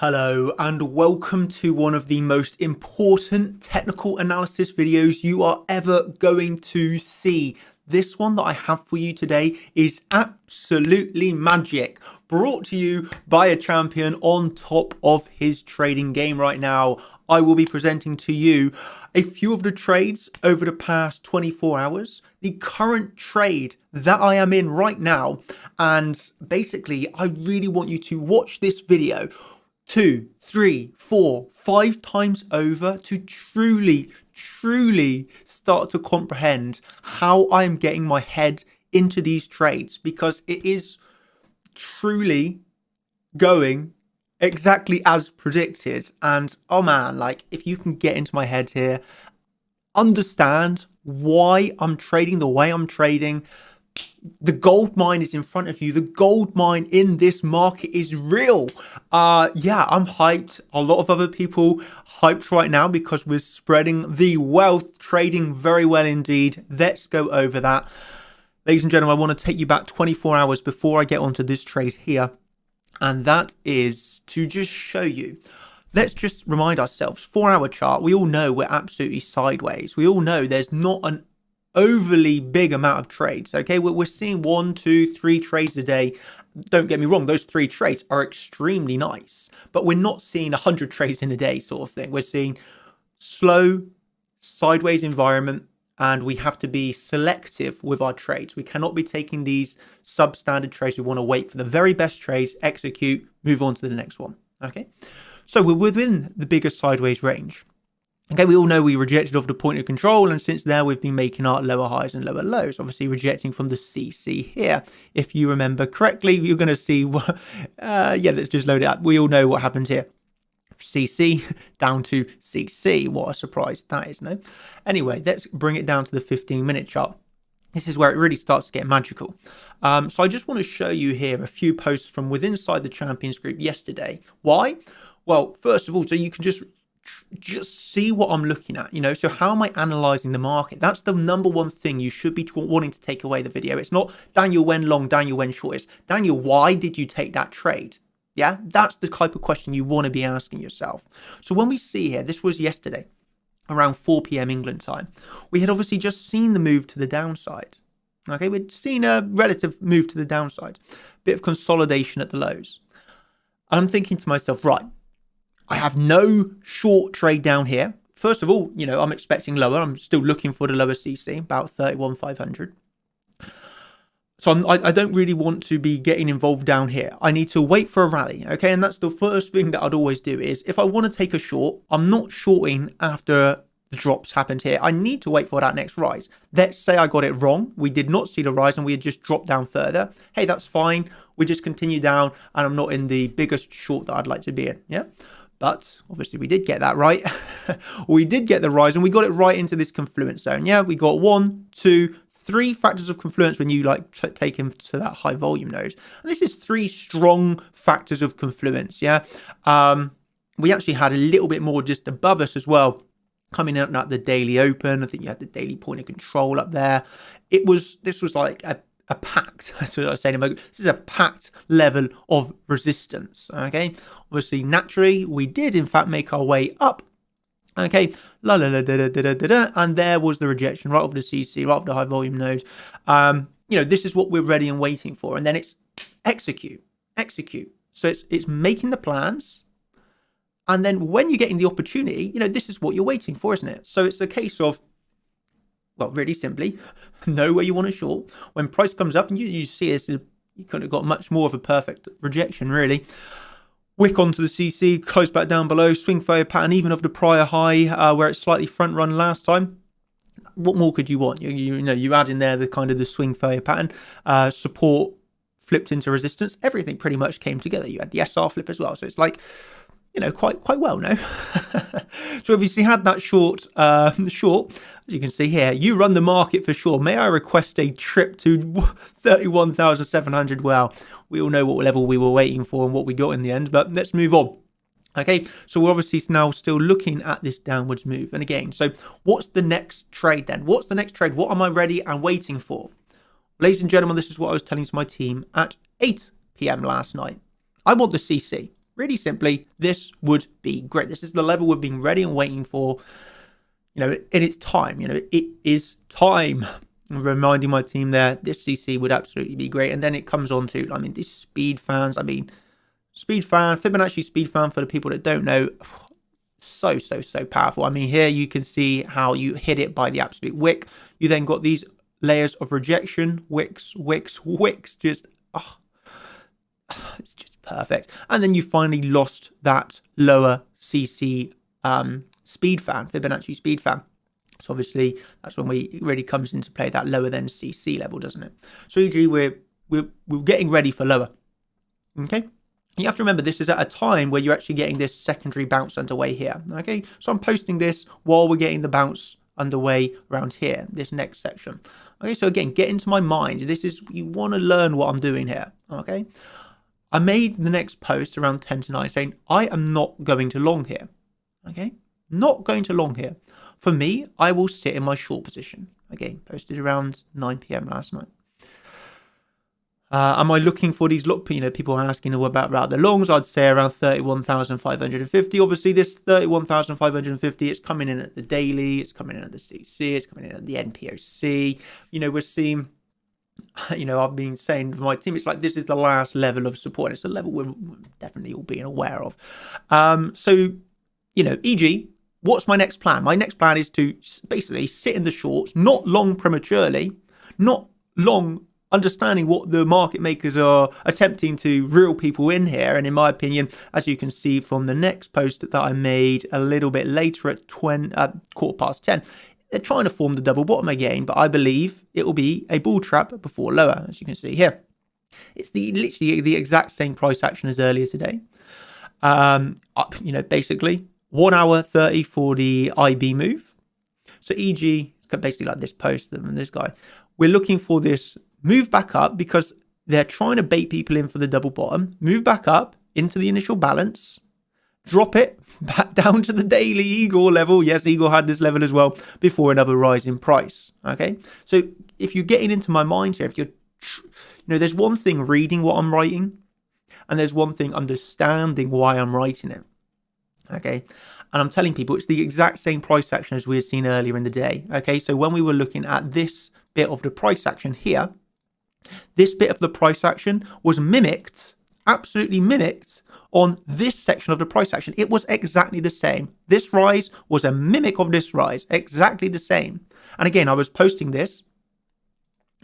Hello and welcome to one of the most important technical analysis videos you are ever going to see. This one that I have for you today is absolutely magic, brought to you by a champion on top of his trading game right now. I will be presenting to you a few of the trades over the past 24 hours, the current trade that I am in right now, and basically I really want you to watch this video 2, 3, 4, 5 times over to truly start to comprehend how I am getting my head into these trades, because it is truly going exactly as predicted. And oh man, like, if you can get into my head here, understand why I'm trading the way I'm trading. The gold mine is in front of you. The gold mine in this market is real. Yeah, I'm hyped. A lot of other people hyped right now because we're spreading the wealth, trading very well indeed. Let's go over that. Ladies and gentlemen, I want to take you back 24 hours before I get onto this trade here. And that is to just show you. Let's just remind ourselves, 4-hour chart, we all know we're absolutely sideways. We all know there's not an overly big amount of trades. Okay, we're seeing 1, 2, 3 trades a day. Don't get me wrong, those 3 trades are extremely nice, but we're not seeing 100 trades in a day sort of thing. We're seeing slow sideways environment, and we have to be selective with our trades. We cannot be taking these substandard trades. We want to wait for the very best trades, execute, move on to the next one. Okay, so we're within the bigger sideways range. Okay, we all know we rejected off the point of control, and since there we've been making our lower highs and lower lows, obviously rejecting from the CC here. If you remember correctly, you're going to see, yeah, let's just load it up. We all know what happened here. CC down to CC. What a surprise that is, no? Anyway, let's bring it down to the 15-minute chart. This is where it really starts to get magical. So I just want to show you here a few posts from within inside the Champions group yesterday. Why? Well, first of all, so you can just see what I'm looking at, you know. So how am I analyzing the market? That's the number one thing you should be wanting to take away the video. It's not Daniel when long, Daniel when short. It's Daniel, why did you take that trade? Yeah, that's the type of question you want to be asking yourself. So when we see here, this was yesterday around 4 p.m. England time. We had obviously just seen the move to the downside. Okay, we'd seen a relative move to the downside, bit of consolidation at the lows. I'm thinking to myself, right, I have no short trade down here. First of all, you know, I'm expecting lower. I'm still looking for the lower CC, about 31,500. So I don't really want to be getting involved down here. I need to wait for a rally, okay? And that's the first thing that I'd always do is if I want to take a short, I'm not shorting after the drops happened here. I need to wait for that next rise. Let's say I got it wrong. We did not see the rise and we had just dropped down further. Hey, that's fine. We just continue down and I'm not in the biggest short that I'd like to be in, yeah? But obviously we did get that right. We did get the rise and we got it right into this confluence zone. Yeah, we got 1, 2, 3 factors of confluence when you like take him to that high volume node. And this is 3 strong factors of confluence. Yeah, we actually had a little bit more just above us as well, coming out at the daily open. I think you had the daily point of control up there. This was like a packed, that's what I was saying. This is a packed level of resistance. Okay, obviously, naturally, we did in fact make our way up. Okay, and there was the rejection right over the CC, right over the high volume node. You know, this is what we're ready and waiting for, and then it's execute. So it's making the plans, and then when you're getting the opportunity, you know, this is what you're waiting for, isn't it? So it's a case of, well, really simply, know where you want to short. When price comes up and you see this, you could have got much more of a perfect rejection, really. Wick onto the CC, close back down below, swing failure pattern, even of the prior high, where it slightly front run last time. What more could you want? You know, you add in there the kind of the swing failure pattern, support flipped into resistance. Everything pretty much came together. You had the SR flip as well. So it's like, you know, quite well, no? So obviously had that short, as you can see here, you run the market for sure. May I request a trip to 31,700? Well, we all know what level we were waiting for and what we got in the end, but let's move on. Okay, so we're obviously now still looking at this downwards move. And again, so what's the next trade then? What's the next trade? What am I ready and waiting for? Ladies and gentlemen, this is what I was telling to my team at 8 p.m. last night. I want the CC. really simply, this would be great. This is the level we've been ready and waiting for, and it's time. It is time. I'm reminding my team there, this CC would absolutely be great. And then it comes on to, these speed fans. Fibonacci speed fan, for the people that don't know, so powerful. Here you can see how you hit it by the absolute wick. You then got these layers of rejection, wicks, just, it's just perfect. And then you finally lost that lower CC speed fan, Fibonacci speed fan. So obviously that's when it really comes into play, that lower than CC level, doesn't it? So e.g. we're getting ready for lower. Okay. You have to remember, this is at a time where you're actually getting this secondary bounce underway here. Okay. So I'm posting this while we're getting the bounce underway around here, this next section. Okay. So again, get into my mind. You want to learn what I'm doing here. Okay. I made the next post around 10 to 9 saying, I am not going to long here. Okay. Not going to long here. For me, I will sit in my short position. Again, posted around 9 p.m. last night. Am I looking for these people are asking about the longs? I'd say around 31,550. Obviously, this 31,550, it's coming in at the daily, it's coming in at the CC, it's coming in at the NPOC. We're seeing, I've been saying to my team, it's like this is the last level of support. It's a level we're definitely all being aware of. E.g., what's my next plan? My next plan is to basically sit in the shorts, not long prematurely, not long understanding what the market makers are attempting to reel people in here. And in my opinion, as you can see from the next post that I made a little bit later at 10:15, they're trying to form the double bottom again, but I believe it will be a bull trap before lower, as you can see here. It's literally the exact same price action as earlier today. Basically 1 hour 30 for the IB move. So e.g., basically like this post and this guy, we're looking for this move back up because they're trying to bait people in for the double bottom, move back up into the initial balance, drop it back down to the daily Eagle level. Yes, Eagle had this level as well before another rise in price. Okay. So if you're getting into my mind here, if you're, there's one thing reading what I'm writing and there's one thing understanding why I'm writing it. Okay. And I'm telling people it's the exact same price action as we had seen earlier in the day. Okay. So when we were looking at this bit of the price action here, this bit of the price action was mimicked, absolutely mimicked on this section of the price action. It was exactly the same. This rise was a mimic of this rise, exactly the same. And again, I was posting this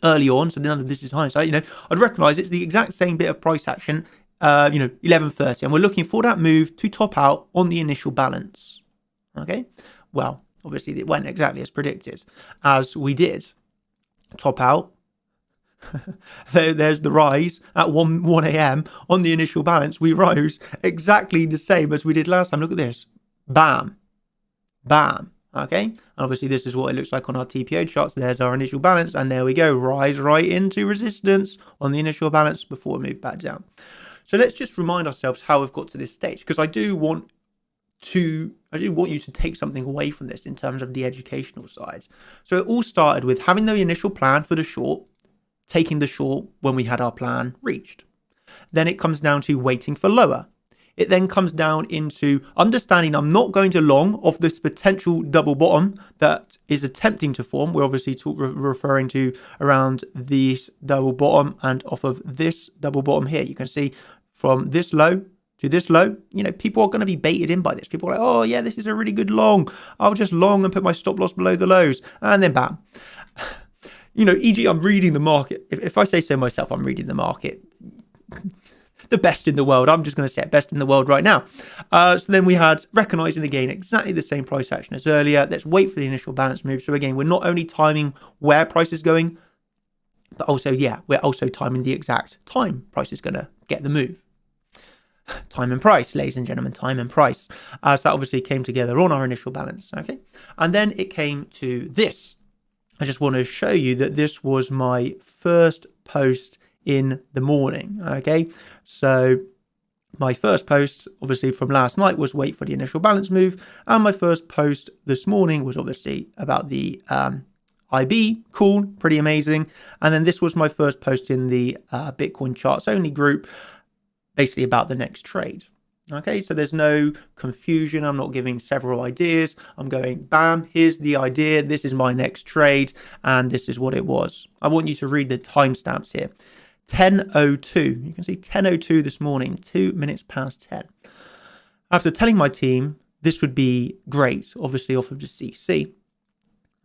early on, so none of this is hindsight. I'd recognize it's the exact same bit of price action, 11:30, and we're looking for that move to top out on the initial balance. Okay, well, obviously it went exactly as predicted, as we did. Top out. There's the rise at 1 a.m. on the initial balance. We rose exactly the same as we did last time. Look at this. Bam. Bam. Okay. And obviously this is what it looks like on our TPO charts. There's our initial balance. And there we go. Rise right into resistance on the initial balance before we move back down. So let's just remind ourselves how we've got to this stage, because I do want you to take something away from this in terms of the educational side. So it all started with having the initial plan for the short, taking the short when we had our plan reached. Then it comes down to waiting for lower. It then comes down into understanding I'm not going to long off this potential double bottom that is attempting to form. We're obviously referring to around this double bottom and off of this double bottom here. You can see from this low to this low, people are going to be baited in by this. People are like, oh yeah, this is a really good long. I'll just long and put my stop loss below the lows. And then bam. E.g., I'm reading the market. If I say so myself, I'm reading the market. The best in the world. I'm just going to say best in the world right now. So then we had recognizing again exactly the same price action as earlier. Let's wait for the initial balance move. So again, we're not only timing where price is going, but also, we're also timing the exact time price is going to get the move. Time and price, ladies and gentlemen, time and price. So that obviously came together on our initial balance. Okay. And then it came to this. I just want to show you that this was my first post in the morning. Okay, so my first post obviously from last night was wait for the initial balance move, and my first post this morning was obviously about the IB. Cool, pretty amazing. And then this was my first post in the Bitcoin charts only group, basically about the next trade. Okay, so there's no confusion. I'm not giving several ideas. I'm going, bam, here's the idea. This is my next trade, and this is what it was. I want you to read the timestamps here. 10:02. You can see 10:02 this morning, 2 minutes past 10. After telling my team this would be great, obviously off of the CC.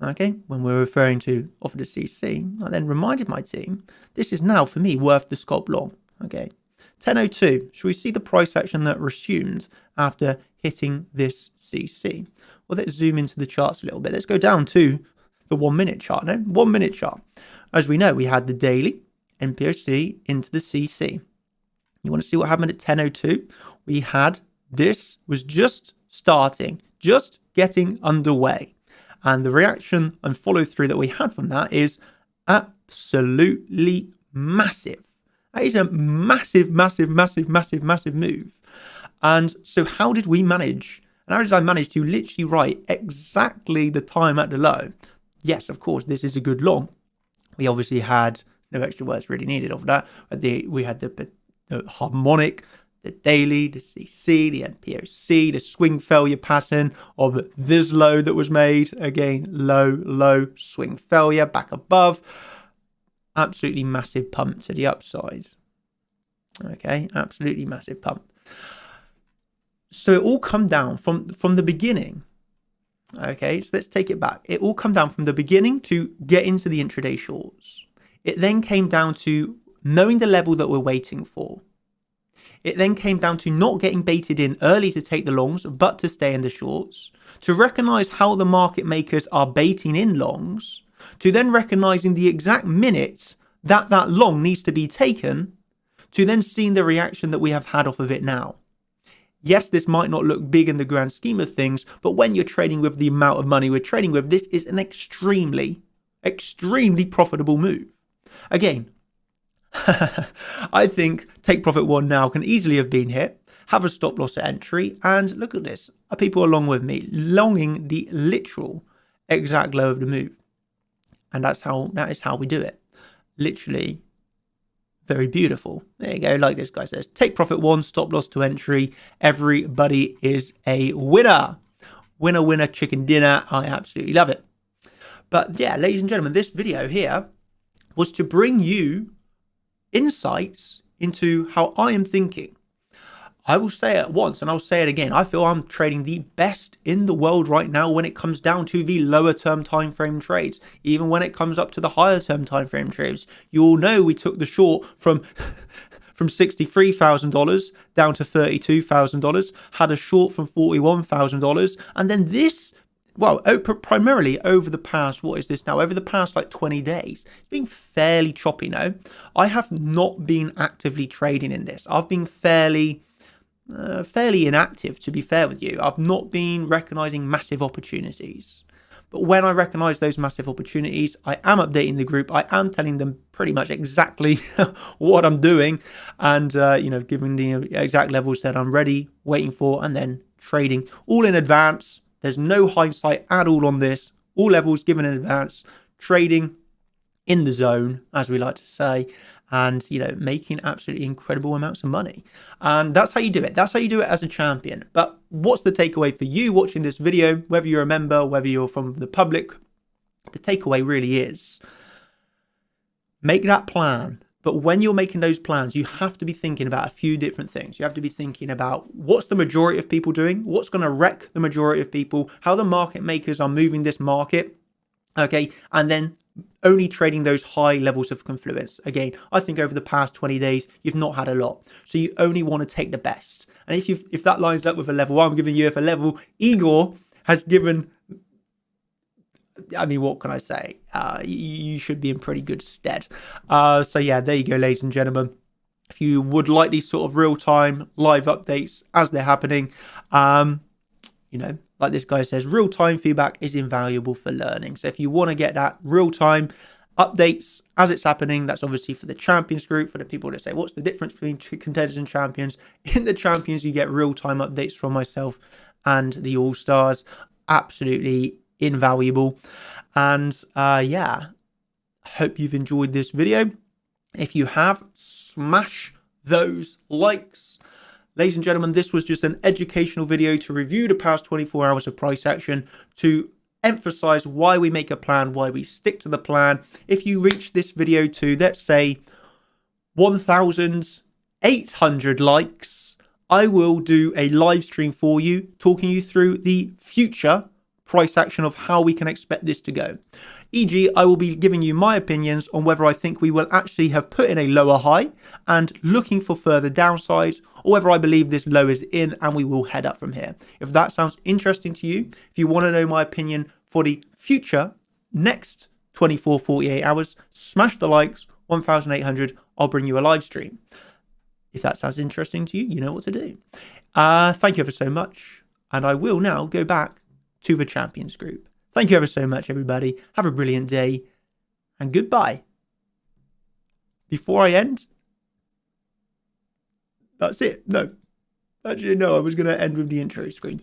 Okay, when we're referring to off of the CC, I then reminded my team, this is now for me worth the scalp long. Okay. 10:02, should we see the price action that resumed after hitting this CC? Well, let's zoom into the charts a little bit. Let's go down to the 1 minute chart. No, 1 minute chart. As we know, we had the daily NPOC into the CC. You want to see what happened at 10:02? We had this was just starting, just getting underway. And the reaction and follow through that we had from that is absolutely massive. That is a massive, massive, massive, massive, massive move. And so how did we manage? And how did I manage to literally write exactly the time at the low? Yes, of course, this is a good long. We obviously had no extra words really needed of that. We had the harmonic, the daily, the CC, the NPOC, the swing failure pattern of this low that was made. Again, low, low, swing failure, back above. Absolutely massive pump to the upside. Okay, absolutely massive pump. So it all come down from the beginning. Okay, so let's take it back. It all come down from the beginning to get into the intraday shorts. It then came down to knowing the level that we're waiting for. It then came down to not getting baited in early to take the longs, but to stay in the shorts. To recognize how the market makers are baiting in longs. To then recognizing the exact minute that that long needs to be taken, to then seeing the reaction that we have had off of it now. Yes, this might not look big in the grand scheme of things, but when you're trading with the amount of money we're trading with, this is an extremely, extremely profitable move. Again, I think take profit one now can easily have been hit, have a stop loss at entry, and look at this. Are people along with me? Longing the literal exact low of the move. And that is how we do it. Literally very beautiful. There you go. Like this guy says, take profit one, stop loss to entry. Everybody is a winner. Winner, winner, chicken dinner. I absolutely love it. But yeah, ladies and gentlemen, this video here was to bring you insights into how I am thinking. I will say it once and I'll say it again. I feel I'm trading the best in the world right now when it comes down to the lower term time frame trades. Even when it comes up to the higher term time frame trades. You all know we took the short from $63,000 down to $32,000, had a short from $41,000, and then this, well, primarily over the past, what is this now? Over the past like 20 days, it's been fairly choppy now. I have not been actively trading in this. I've been fairly inactive, to be fair with you. I've not been recognizing massive opportunities. But when I recognize those massive opportunities, I am updating the group. I am telling them pretty much exactly what I'm doing and, giving the exact levels that I'm ready, waiting for, and then trading all in advance. There's no hindsight at all on this. All levels given in advance, trading in the zone, as we like to say, and, making absolutely incredible amounts of money. And that's how you do it. That's how you do it as a champion. But what's the takeaway for you watching this video, whether you're a member, whether you're from the public? The takeaway really is make that plan. But when you're making those plans, you have to be thinking about a few different things. You have to be thinking about what's the majority of people doing, what's going to wreck the majority of people, how the market makers are moving this market, okay, and then only trading those high levels of confluence. Again, I think over the past 20 days, you've not had a lot. So you only want to take the best. And if that lines up with a level I'm giving you, if a level Igor has given, I mean, what can I say? You should be in pretty good stead. So yeah, there you go, ladies and gentlemen. If you would like these sort of real-time live updates as they're happening, like this guy says, real-time feedback is invaluable for learning. So if you want to get that real-time updates as it's happening, that's obviously for the champions group, for the people that say, what's the difference between contenders and champions? In the champions, you get real-time updates from myself and the all-stars. Absolutely invaluable. And yeah, hope you've enjoyed this video. If you have, smash those likes. Ladies and gentlemen, this was just an educational video to review the past 24 hours of price action, to emphasize why we make a plan, why we stick to the plan. If you reach this video to, let's say, 1,800 likes, I will do a live stream for you, talking you through the future price action of how we can expect this to go. E.g., I will be giving you my opinions on whether I think we will actually have put in a lower high and looking for further downsides, or whether I believe this low is in and we will head up from here. If that sounds interesting to you, if you want to know my opinion for the future next 48 hours, smash the likes, 1,800, I'll bring you a live stream. If that sounds interesting to you, you know what to do. Thank you ever so much. And I will now go back to the Champions Group. Thank you ever so much, everybody. Have a brilliant day and goodbye. Before I end, that's it. No, actually, no, I was going to end with the intro screen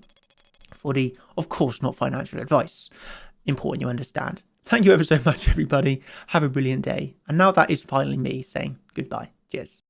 for the, of course, not financial advice. Important you understand. Thank you ever so much, everybody. Have a brilliant day. And now that is finally me saying goodbye. Cheers.